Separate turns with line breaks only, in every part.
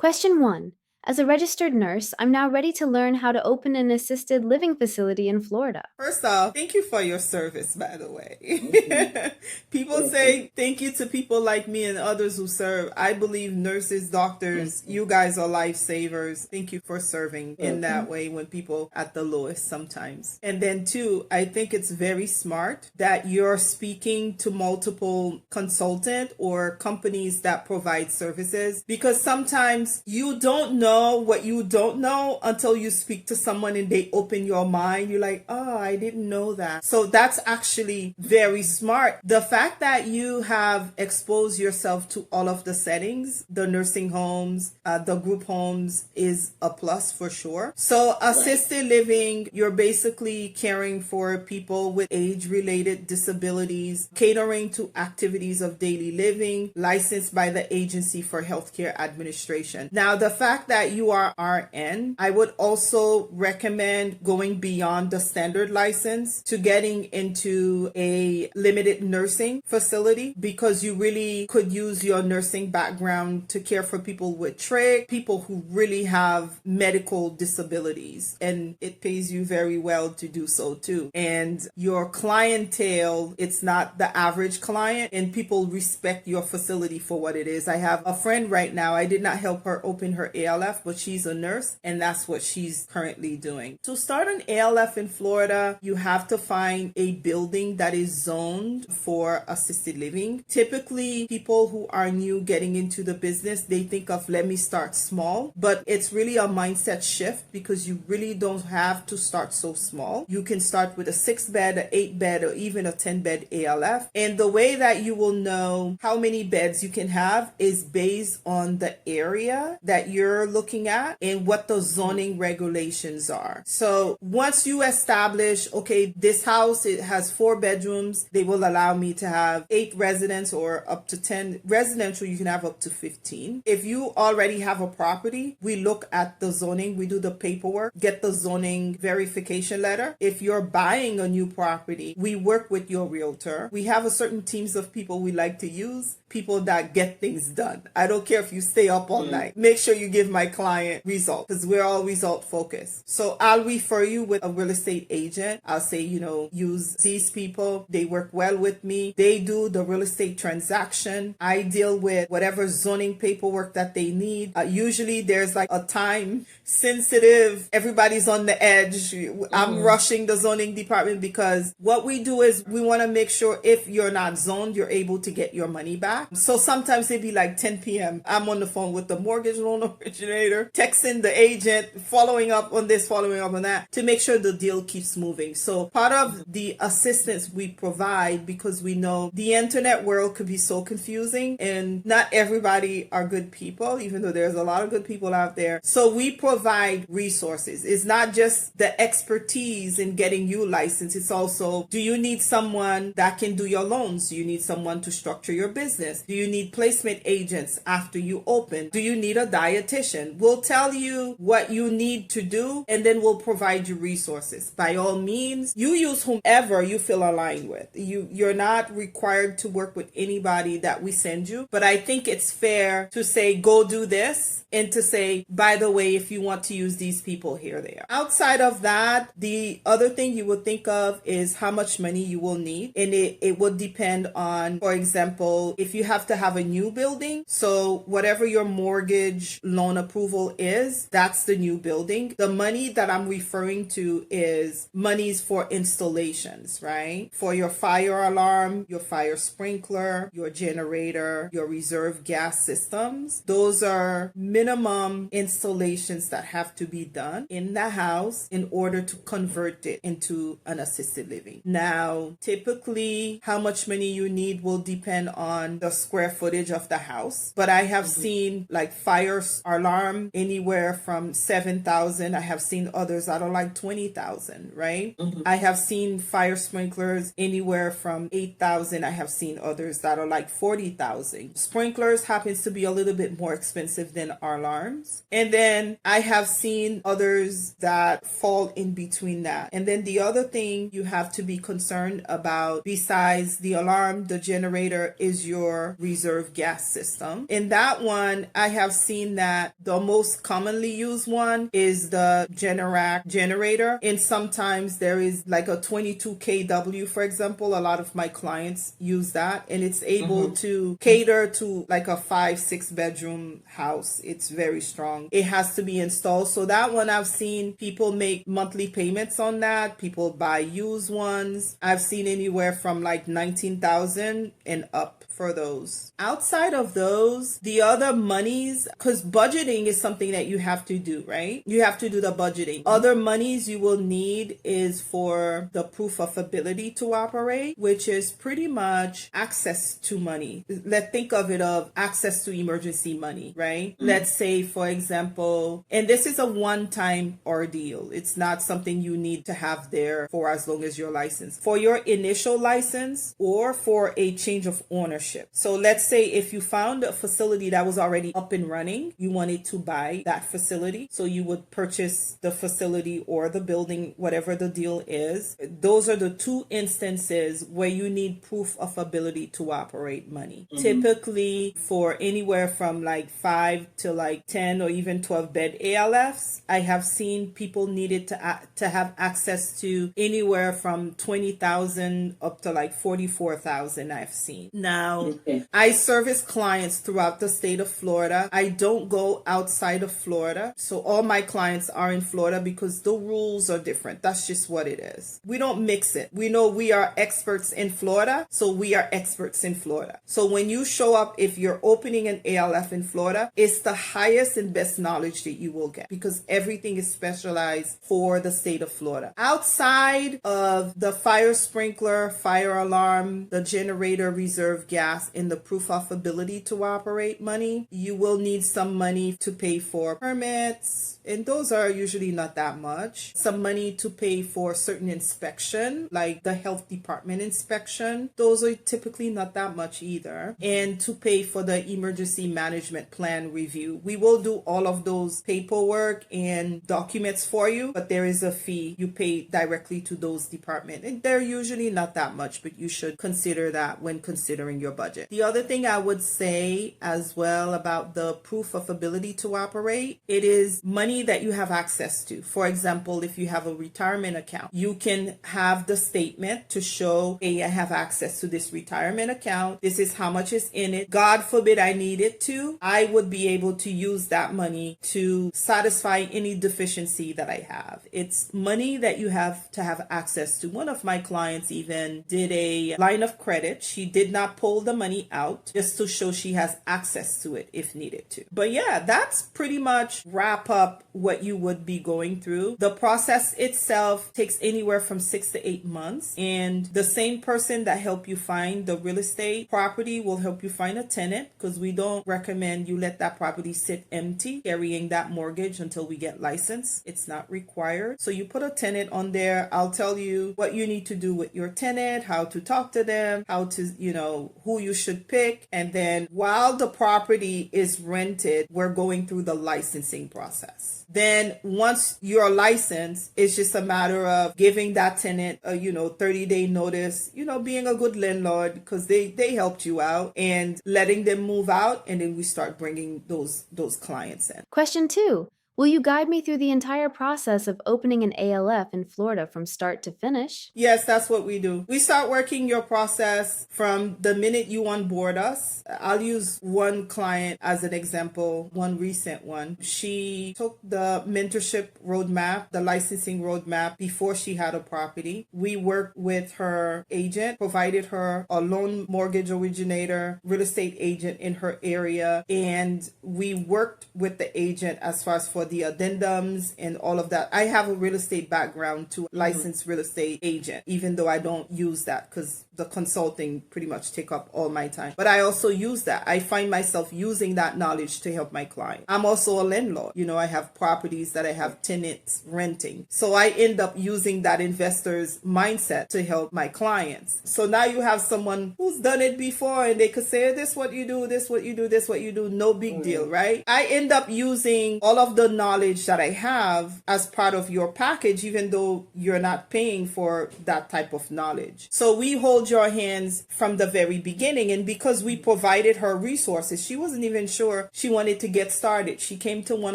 Question 1. As a registered nurse, I'm now ready to learn how to open an assisted living facility in Florida.
First off, thank you for your service, by the way. People say thank you to people like me and others who serve. I believe nurses, doctors, you guys are lifesavers. Thank you for serving in that way when people at the lowest sometimes. And then two, I think it's very smart that you're speaking to multiple consultant or companies that provide services, because sometimes you don't know what you don't know until you speak to someone and they open your mind. You're like, oh, I didn't know that. So that's actually very smart. The fact that you have exposed yourself to all of the settings, the nursing homes, the group homes, is a plus for sure. So assisted living, you're basically caring for people with age-related disabilities, catering to activities of daily living, licensed by the Agency for Healthcare Administration. Now, the fact that you are RN, I would also recommend going beyond the standard license to getting into a limited nursing facility, because you really could use your nursing background to care for people with trach, people who really have medical disabilities, and it pays you very well to do so too. And your clientele, it's not the average client, and people respect your facility for what it is. I have a friend right now, I did not help her open her ALF, but she's a nurse, and that's what she's currently doing. To start an ALF in Florida, you have to find a building that is zoned for assisted living. Typically, people who are new getting into the business, they think of, let me start small, but it's really a mindset shift, because you really don't have to start so small. You can start with a 6-bed, an 8-bed, or even a 10-bed ALF. And the way that you will know how many beds you can have is based on the area that you're looking at and what the zoning regulations are. So once you establish, okay, this house, it has 4 bedrooms, they will allow me to have 8 residents or up to 10. Residential, you can have up to 15. If you already have a property, we look at the zoning, we do the paperwork, get the zoning verification letter. If you're buying a new property, we work with your realtor. We have a certain teams of people we like to use, people that get things done. I don't care if you stay up all night. Make sure you give my client results, because we're all result focused. So I'll refer you with a real estate agent. I'll say, use these people. They work well with me. They do the real estate transaction. I deal with whatever zoning paperwork that they need. Usually there's like a time sensitive, everybody's on the edge. I'm rushing the zoning department, because what we do is we want to make sure if you're not zoned, you're able to get your money back. So sometimes it'd be like 10 p.m. I'm on the phone with the mortgage loan originator, texting the agent, following up on this, following up on that, to make sure the deal keeps moving. So part of the assistance we provide, because we know the internet world could be so confusing and not everybody are good people, even though there's a lot of good people out there. So we provide resources. It's not just the expertise in getting you licensed. It's also, do you need someone that can do your loans? Do you need someone to structure your business? Do you need placement agents after you open? Do you need a dietitian? We'll tell you what you need to do, and then we'll provide you resources. By all means, you use whomever you feel aligned with. You're not required to work with anybody that we send you, but I think it's fair to say, go do this, and to say, by the way, if you want to use these people, here they are. Outside of that, the other thing you would think of is how much money you will need. And it would depend on, for example, if you have to have a new building. So whatever your mortgage loan approval is, that's the new building. The money that I'm referring to is monies for installations, right? For your fire alarm, your fire sprinkler, your generator, your reserve gas systems. Those are minimum installations that have to be done in the house in order to convert it into an assisted living. Now, typically, how much money you need will depend on the square footage of the house. But I have seen like fire alarm anywhere from 7,000. I have seen others that are like 20,000, right? I have seen fire sprinklers anywhere from 8,000. I have seen others that are like 40,000. Sprinklers happens to be a little bit more expensive than alarms. And then I have seen others that fall in between that. And then the other thing you have to be concerned about, besides the alarm, the generator, is your reserve gas system. In that one, I have seen that the The most commonly used one is the Generac generator. And sometimes there is like a 22 kW, for example. A lot of my clients use that, and it's able to cater to like a 5-6 bedroom house. It's very strong. It has to be installed. So that one, I've seen people make monthly payments on that. People buy used ones. I've seen anywhere from like 19,000 and up for those. Outside of those, the other monies, because budgeting is something that you have to do, right? You have to do the budgeting. Other monies you will need is for the proof of ability to operate, which is pretty much access to money. Let's think of it of access to emergency money, right? Let's say, for example, and this is a one-time ordeal. It's not something you need to have there for as long as you're licensed. For your initial license or for a change of ownership. So let's say if you found a facility that was already up and running, you wanted to buy that facility. So you would purchase the facility or the building, whatever the deal is. Those are the two instances where you need proof of ability to operate money. Typically for anywhere from like 5 to like 10 or even 12 bed ALFs, I have seen people needed to have access to anywhere from 20,000 up to like 44,000 I've seen. Now, I service clients throughout the state of Florida. I don't go outside of Florida. So all my clients are in Florida because the rules are different. That's just what it is. We don't mix it. We know we are experts in Florida, so we are experts in Florida. So when you show up, if you're opening an ALF in Florida, it's the highest and best knowledge that you will get because everything is specialized for the state of Florida. Outside of the fire sprinkler, fire alarm, the generator, reserve gas, and the proof of ability to operate money, you will need some money to pay for permits, and those are usually not that much. Some money to pay for certain inspection, like the health department inspection. Those are typically not that much either. And to pay for the emergency management plan review. We will do all of those paperwork and documents for you, but there is a fee you pay directly to those departments. And they're usually not that much, but you should consider that when considering your budget. The other thing I would say as well about the proof of ability to operate, it is money that you have access to. For example, if you have a retirement account, you can have the statement to show, hey, I have access to this retirement account. This is how much is in it. God forbid I need it to. I would be able to use that money to satisfy any deficiency that I have. It's money that you have to have access to. One of my clients even did a line of credit. She did not pull the money out just to show she has access to it if needed to. But yeah, that's pretty much wrap up what you would be going through. The process itself takes anywhere from 6 to 8 months, and the same person that helped you find the real estate property will help you find a tenant, because we don't recommend you let that property sit empty carrying that mortgage until we get licensed. It's not required. So you put a tenant on there. I'll tell you what you need to do with your tenant, how to talk to them, how to, who you should pick. And then while the property is rented, we're going through the licensing process. Then once you're licensed, it's just a matter of giving that tenant a 30-day notice, being a good landlord because they helped you out, and letting them move out, and then we start bringing those clients in.
Question 2. Will you guide me through the entire process of opening an ALF in Florida from start to finish?
Yes, that's what we do. We start working your process from the minute you onboard us. I'll use one client as an example, one recent one. She took the mentorship roadmap, the licensing roadmap before she had a property. We worked with her agent, provided her a loan mortgage originator, real estate agent in her area, and we worked with the agent as far as for the addendums and all of that. I have a real estate background to licensed real estate agent, even though I don't use that because the consulting pretty much take up all my time. But I also use that. I find myself using that knowledge to help my client. I'm also a landlord. I have properties that I have tenants renting. So I end up using that investor's mindset to help my clients. So now you have someone who's done it before and they could say, this what you do, this what you do, this what you do. No big deal, right? I end up using all of the knowledge that I have as part of your package, even though you're not paying for that type of knowledge. So we hold your hands from the very beginning. And because we provided her resources, she wasn't even sure she wanted to get started. She came to one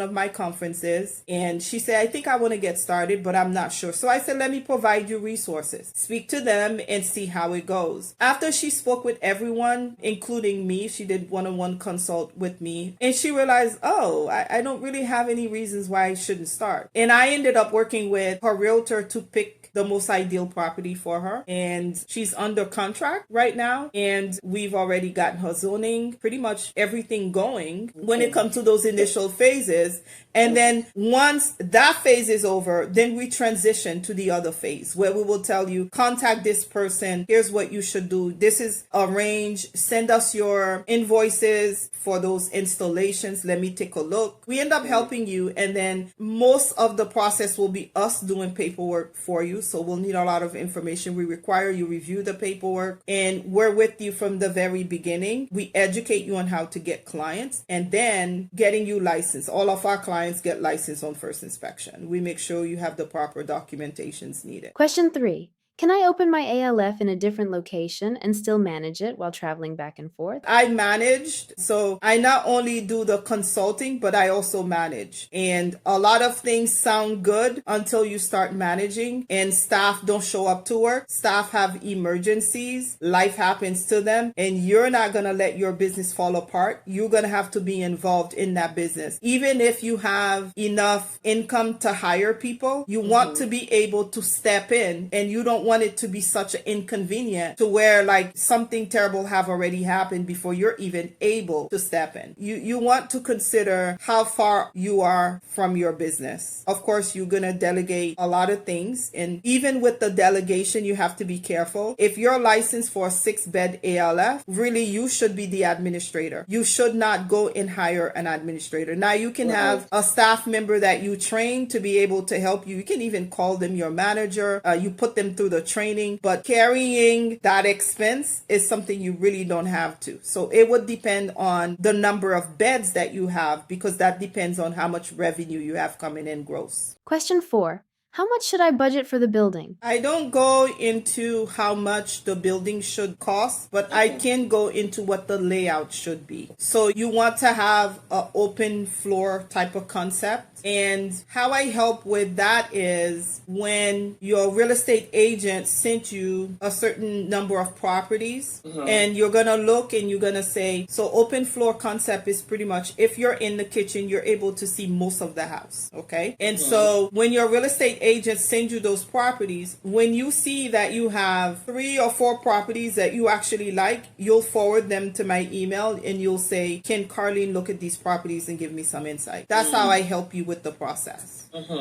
of my conferences and she said, I think I want to get started, but I'm not sure. So I said, let me provide you resources. Speak to them and see how it goes. After she spoke with everyone, including me, she did one-on-one consult with me, and she realized, oh, I don't really have any reasons why I shouldn't start. And I ended up working with her realtor to pick the most ideal property for her, and she's under contract right now, and we've already gotten her zoning, pretty much everything going when it comes to those initial phases. And then once that phase is over, then we transition to the other phase where we will tell you, contact this person, here's what you should do, this is arrange, send us your invoices for those installations, let me take a look. We end up helping you, and then most of the process will be us doing paperwork for you. So we'll need a lot of information. We require you review the paperwork, and we're with you from the very beginning. We educate you on how to get clients, and then getting you licensed. All of our clients get licensed on first inspection. We make sure you have the proper documentations needed.
Question 3. Can I open my ALF in a different location and still manage it while traveling back and forth?
I managed, so I not only do the consulting, but I also manage. And a lot of things sound good until you start managing and staff don't show up to work. Staff have emergencies, life happens to them, and you're not going to let your business fall apart. You're going to have to be involved in that business. Even if you have enough income to hire people, you want to be able to step in, and you don't want it to be such an inconvenience to where like something terrible have already happened before you're even able to step in. You want to consider how far you are from your business. Of course, you're going to delegate a lot of things. And even with the delegation, you have to be careful. If you're licensed for a 6-bed ALF, really you should be the administrator. You should not go and hire an administrator. Now you can have a staff member that you train to be able to help you. You can even call them your manager. You put them through the training, but carrying that expense is something you really don't have to. So it would depend on the number of beds that you have, because that depends on how much revenue you have coming in gross.
Question 4. How much should I budget for the building?
I don't go into how much the building should cost, but I can go into what the layout should be. So you want to have an open floor type of concept. And how I help with that is when your real estate agent sent you a certain number of properties, and you're going to look and you're going to say, so open floor concept is pretty much if you're in the kitchen, you're able to see most of the house. Okay. And so when your real estate agent sends you those properties, when you see that you have 3 or 4 properties that you actually like, you'll forward them to my email and you'll say, can Carlene look at these properties and give me some insight? That's how I help you with the process.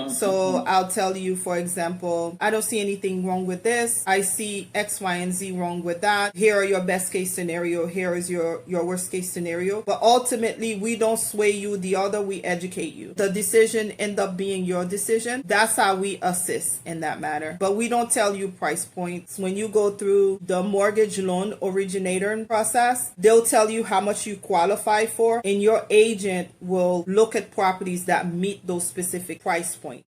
So I'll tell you, for example, I don't see anything wrong with this. I see X, Y, and Z wrong with that. Here are your best case scenario. Here is your worst case scenario. But ultimately, we don't sway you the other. We educate you. The decision end up being your decision. That's how we assist in that matter. But we don't tell you price points. When you go through the mortgage loan originator process, they'll tell you how much you qualify for, and your agent will look at properties that meet those specific price points.